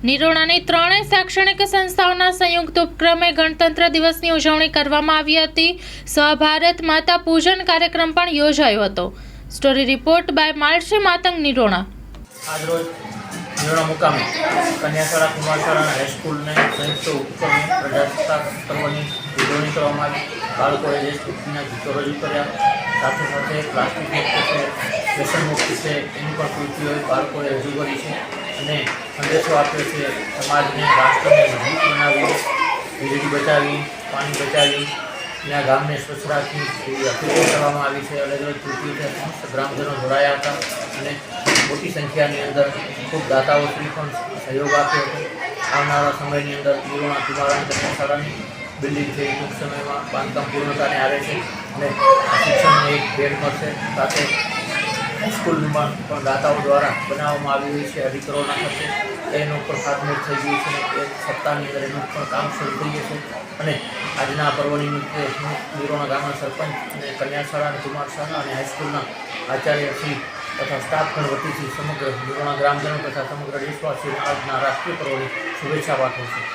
નિરોણાની ત્રણેય શૈક્ષણિક સંસ્થાઓના સંયુક્ત ઉપક્રમે ગણતંત્ર દિવસની ઉજવણી કરવામાં આવી હતી। સહભારત માતા પૂજન કાર્યક્રમ પણ યોજાયો હતો। સ્ટોરી રિપોર્ટ બાય માલશી માતંગ નિરોણા। આજરોજ નિરોણા મુકામે કન્યાશાળા કુમારશાળા અને હાઈસ્કૂલને સંયુક્ત ઉપક્રમે પ્રજાસત્તાક પર્વની ઉજવણી કરવામાં આવી। બાળકોએ દેશભક્તિના ગીતો રજૂ કર્યા, સાથે સાથે પ્લાસ્ટિક મુક્ત છે, વ્યસન મુક્ત છે એની પણ કૃતિઓ બાળકોએ રજૂ કરી છે અને સંદેશો આપ્યો છે સમાજને, રાષ્ટ્રને મજબૂત બનાવી, વીજળી બચાવી, પાણી બચાવી, ત્યાં ગામને સ્વચ્છ રાખી એવી અપીલ કરવામાં આવી છે। અલગ અલગ કૃતિઓથી સમસ્ત ગ્રામજનો જોડાયા હતા અને મોટી સંખ્યાની અંદર ખૂબ દાતાઓથી પણ સહયોગ આપ્યો હતો। આવનારા સમયની અંદર નિરોણા કુમાર કન્યાશાળાની બિલ્ડિંગ છે ટૂંક સમયમાં બાંધકામ પૂર્ણતાને આવે છે અને શિક્ષણને એક ભેટ મળશે। સાથે હાઈસ્કૂલમાં પણ દાતાઓ દ્વારા બનાવવામાં આવી રહી છે 2.5 કરોડના ખર્ચે, એનું પણ ખાતમુહૂર્ત થઈ ગયું છે અને એક સપ્તાહની અંદર એનું પણ કામ શરૂ થઈ જશે। અને આજના પર્વ નિમિત્તે હું નિરોણા ગામના સરપંચ અને કન્યાશાળા અને કુમારશાળા અને હાઈસ્કૂલના આચાર્યશ્રી તથા સ્ટાફગણ વતીથી સમગ્ર નિરોણા ગ્રામજનો તથા સમગ્ર દેશવાસીઓને આજના રાષ્ટ્રીય પર્વની શુભેચ્છા પાઠવું છું।